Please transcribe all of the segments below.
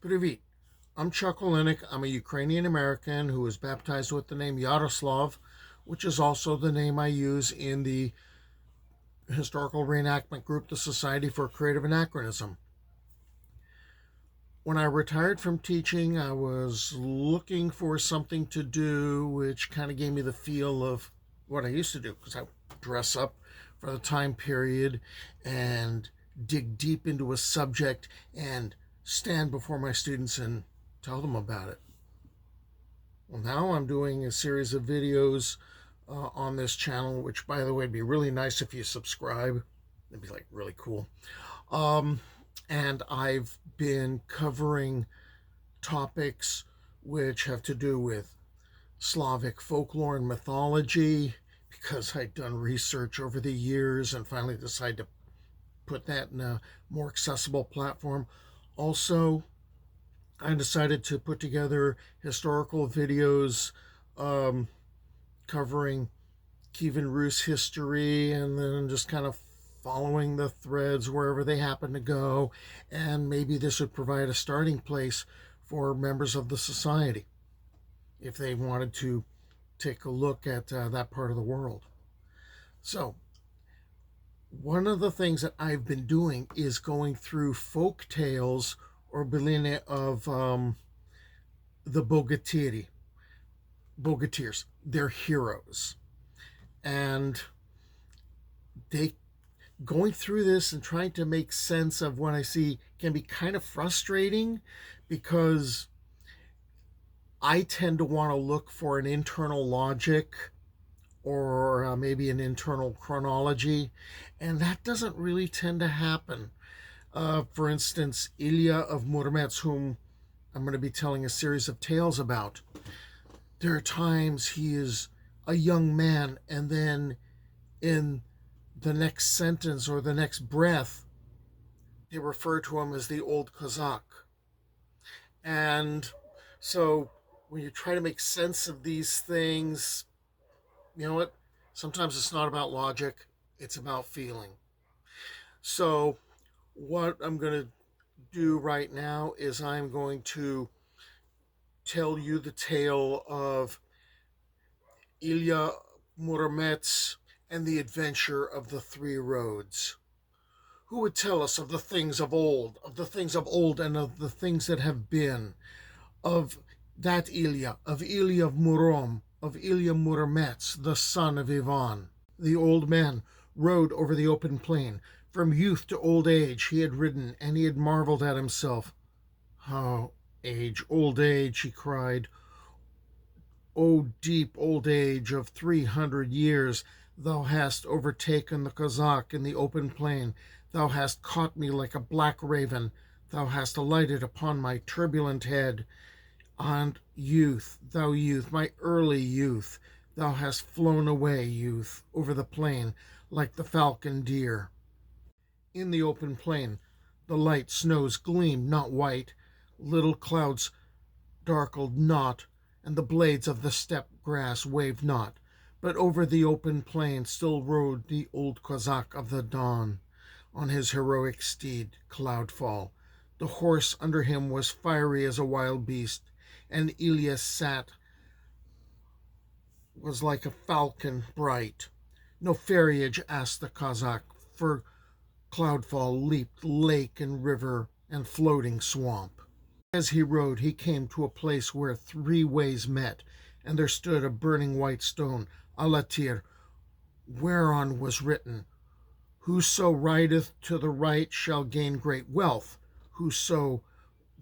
Привіт. I'm Chuck Olenek. I'm a Ukrainian-American who was baptized with the name Yaroslav, which is also the name I use in the historical reenactment group, the Society for Creative Anachronism. When I retired from teaching, I was looking for something to do which kind of gave me the feel of what I used to do, because I dress up for the time period and dig deep into a subject and stand before my students and tell them about it. Well, now I'm doing a series of videos on this channel, which, by the way, would be really nice if you subscribe. It'd be like really cool. And I've been covering topics which have to do with Slavic folklore and mythology, because I'd done research over the years and finally decided to put that in a more accessible platform. Also, I decided to put together historical videos covering Kievan Rus history, and then just kind of following the threads wherever they happen to go, and maybe this would provide a starting place for members of the society if they wanted to take a look at that part of the world. So, one of the things that I've been doing is going through folk tales or byline of the Bogatyri. Bogatyrs, they're heroes. And going through this and trying to make sense of what I see can be kind of frustrating, because I tend to want to look for an internal logic or maybe an internal chronology, and that doesn't really tend to happen. For instance, Ilya of Murometz, whom I'm going to be telling a series of tales about, there are times he is a young man, and then in the next sentence or the next breath, they refer to him as the old Cossack. And so when you try to make sense of these things, you know what? Sometimes it's not about logic, it's about feeling. So what I'm going to do right now is I'm going to tell you the tale of Ilya Murometz and the adventure of the three roads. Who would tell us of the things of old, and of the things that have been, of that Ilya of Murom, of Ilya Murometz, the son of Ivan. The old man rode over the open plain. From youth to old age he had ridden, and he had marveled at himself. "Oh, age, old age," he cried. "O deep old age of 300 years, thou hast overtaken the Cossack in the open plain. Thou hast caught me like a black raven. Thou hast alighted upon my turbulent head. And youth, thou youth, my early youth, thou hast flown away, youth, over the plain like the falcon deer." In the open plain, the light snows gleamed not white, little clouds darkled not, and the blades of the steppe grass waved not. But over the open plain still rode the old Cossack of the dawn, on his heroic steed, Cloudfall. The horse under him was fiery as a wild beast, and Ilya was like a falcon bright. "No ferriage," asked the Cossack, for Cloudfall leaped lake and river and floating swamp. As he rode, he came to a place where three ways met, and there stood a burning white stone, Alatir, whereon was written, "Whoso rideth to the right shall gain great wealth, whoso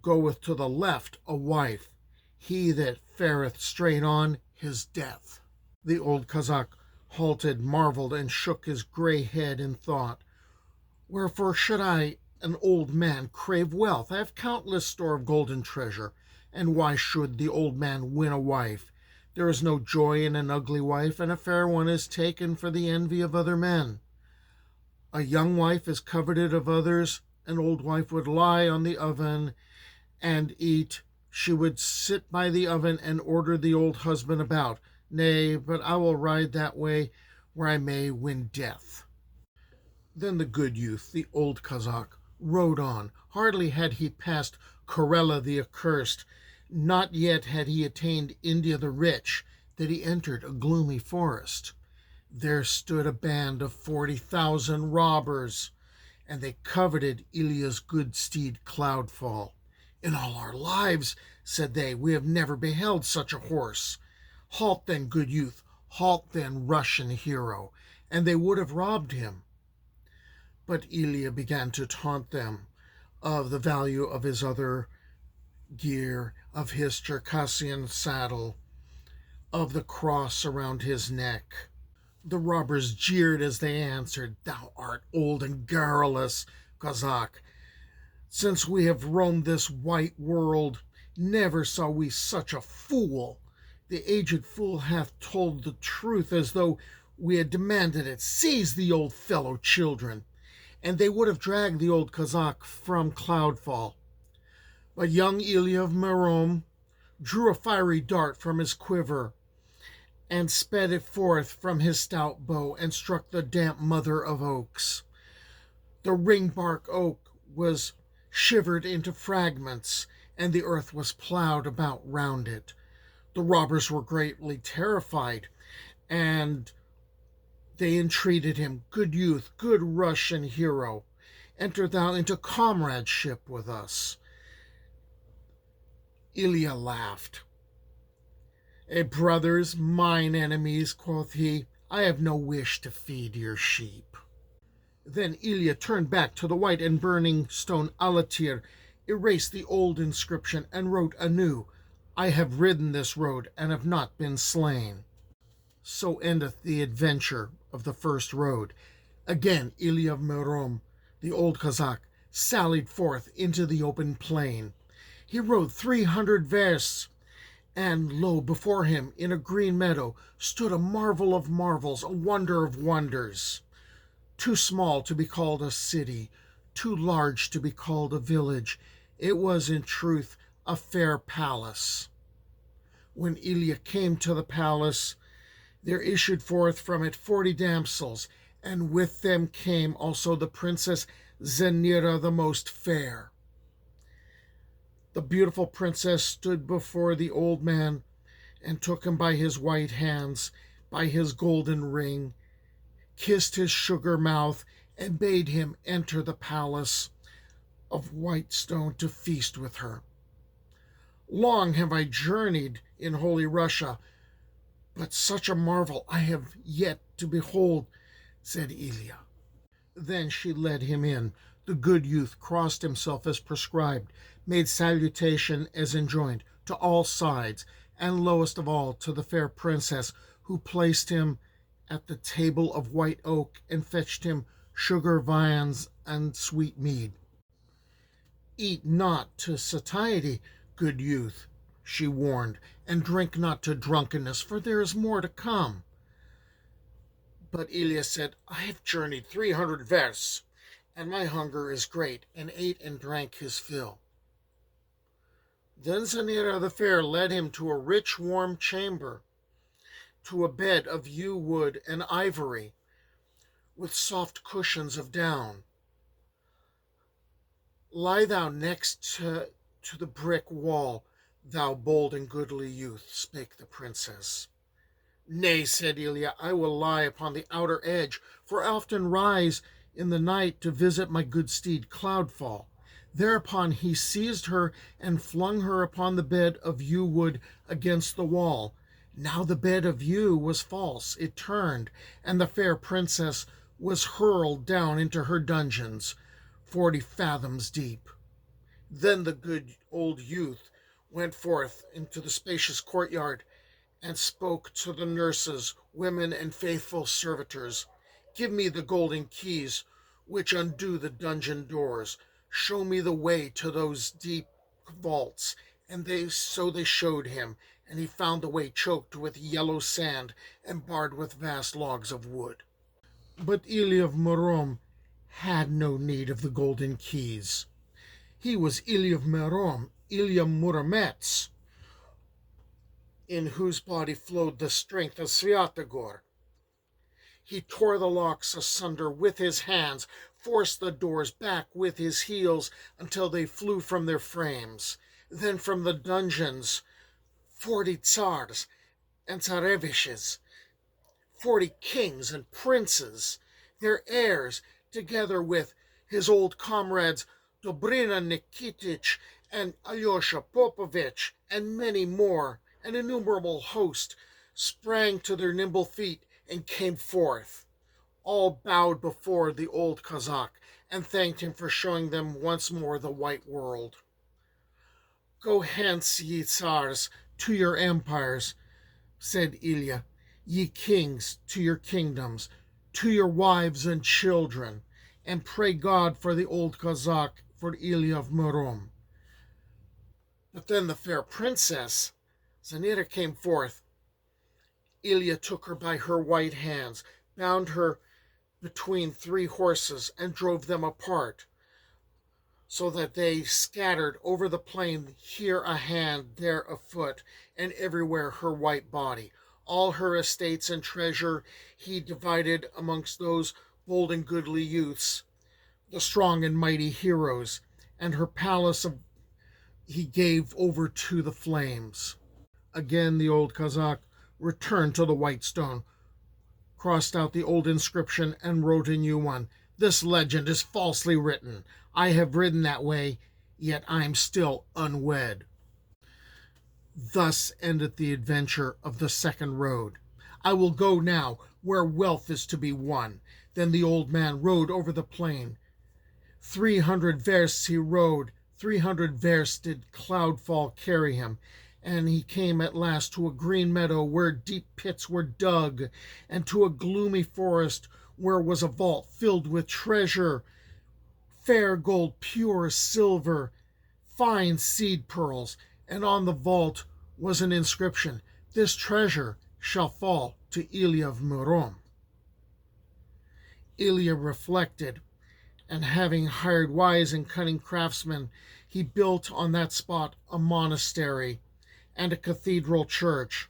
goeth to the left a wife, he that fareth straight on his death." The old Cossack halted, marveled, and shook his gray head in thought. "Wherefore should I, an old man, crave wealth? I have countless store of gold and treasure. And why should the old man win a wife? There is no joy in an ugly wife, and a fair one is taken for the envy of other men. A young wife is coveted of others. An old wife would lie on the oven and eat. She would sit by the oven and order the old husband about. Nay, but I will ride that way where I may win death." Then the good youth, the old Cossack, rode on. Hardly had he passed Karela the accursed. Not yet had he attained India the rich, that he entered a gloomy forest. There stood a band of 40,000 robbers, and they coveted Ilya's good steed Cloudfall. In all our lives, said they, we have never beheld such a horse. Halt then, good youth, halt then, Russian hero, and they would have robbed him. But Ilya began to taunt them of the value of his other gear, of his Circassian saddle, of the cross around his neck. The robbers jeered as they answered, Thou art old and garrulous, Cossack. Since we have roamed this white world, never saw we such a fool. The aged fool hath told the truth as though we had demanded it. Seize the old fellow, children. And they would have dragged the old Cossack from Cloudfall. But young Ilya of Murom drew a fiery dart from his quiver and sped it forth from his stout bow and struck the damp mother of oaks. The ring-bark oak was shivered into fragments, and the earth was plowed about round it. The robbers were greatly terrified, and they entreated him, Good youth, good Russian hero, enter thou into comradeship with us. Ilya laughed. Brothers, mine enemies, quoth he, I have no wish to feed your sheep. Then Ilya turned back to the white and burning stone Alatir, erased the old inscription, and wrote anew, I have ridden this road, and have not been slain. So endeth the adventure of the first road. Again Ilya of Murom, the old Cossack, sallied forth into the open plain. He rode 300 versts, and lo, before him, in a green meadow, stood a marvel of marvels, a wonder of wonders. Too small to be called a city, too large to be called a village, it was in truth a fair palace. When Ilya came to the palace, there issued forth from it 40 damsels, and with them came also the princess Zenira the most fair. The beautiful princess stood before the old man and took him by his white hands, by his golden ring, kissed his sugar mouth, and bade him enter the palace of white stone to feast with her. Long have I journeyed in holy Russia, but such a marvel I have yet to behold, said Ilya. Then she led him in. The good youth crossed himself as prescribed, made salutation as enjoined, to all sides, and lowest of all to the fair princess, who placed him at the table of white oak, and fetched him sugar viands and sweet mead. Eat not to satiety, good youth, she warned, and drink not to drunkenness, for there is more to come. But Ilya said, I have journeyed 300 versts, and my hunger is great, and ate and drank his fill. Then Zenira the fair led him to a rich warm chamber, to a bed of yew wood and ivory, with soft cushions of down. Lie thou next to the brick wall, thou bold and goodly youth, spake the princess. Nay, said Ilya, I will lie upon the outer edge, for I often rise in the night to visit my good steed Cloudfall. Thereupon he seized her and flung her upon the bed of yew wood against the wall. Now the bed of yew was false, it turned, and the fair princess was hurled down into her dungeons, 40 fathoms deep. Then the good old youth went forth into the spacious courtyard, and spoke to the nurses, women, and faithful servitors. Give me the golden keys which undo the dungeon doors. Show me the way to those deep vaults. And they showed him, and he found the way choked with yellow sand and barred with vast logs of wood. But Ilya of Murom had no need of the golden keys. He was Ilya of Murom, Ilya Murometz, in whose body flowed the strength of Svyatogor. He tore the locks asunder with his hands, forced the doors back with his heels until they flew from their frames. Then from the dungeons 40 Tsars and Tsareviches, 40 kings and princes, their heirs, together with his old comrades Dobrina Nikitich and Alyosha Popovich, and many more, an innumerable host, sprang to their nimble feet and came forth. All bowed before the old Cossack and thanked him for showing them once more the white world. Go hence, ye Tsars, to your empires, said Ilya, ye kings, to your kingdoms, to your wives and children, and pray God for the old Cossack, for Ilya of Murom. But then the fair princess, Zanita, came forth. Ilya took her by her white hands, bound her between 3 horses, and drove them apart, so that they scattered over the plain, here a hand, there a foot, and everywhere her white body. All her estates and treasure he divided amongst those bold and goodly youths, the strong and mighty heroes, and her palace he gave over to the flames. Again the old Cossack returned to the white stone, crossed out the old inscription, and wrote a new one. This legend is falsely written. I have ridden that way, yet I am still unwed. Thus endeth the adventure of the second road. I will go now where wealth is to be won. Then the old man rode over the plain. 300 versts he rode, 300 versts did Cloudfall carry him, and he came at last to a green meadow where deep pits were dug, and to a gloomy forest where was a vault filled with treasure, fair gold, pure silver, fine seed pearls, and on the vault was an inscription, This treasure shall fall to Ilya of Murom. Ilya reflected, and having hired wise and cunning craftsmen, he built on that spot a monastery and a cathedral church,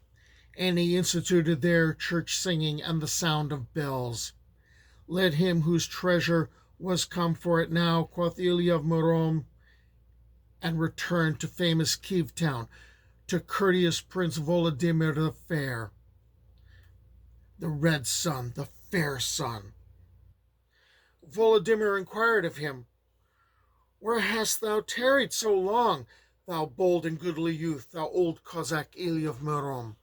and he instituted there church singing and the sound of bells. Let him whose treasure was come for it now, quoth Ilya of Murom, and returned to famous Kiev town, to courteous Prince Volodymyr the Fair, the red sun, the fair sun. Volodymyr inquired of him, Where hast thou tarried so long, thou bold and goodly youth, thou old Cossack Ilya of Murom?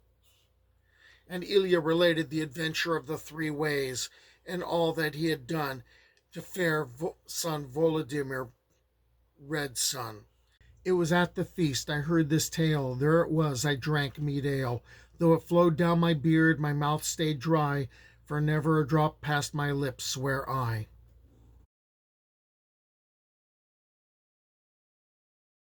And Ilya related the adventure of the 3 ways, and all that he had done to fair son Volodymyr, red sun. It was at the feast I heard this tale, there it was, I drank mead ale. Though it flowed down my beard, my mouth stayed dry, for never a drop passed my lips, swear I.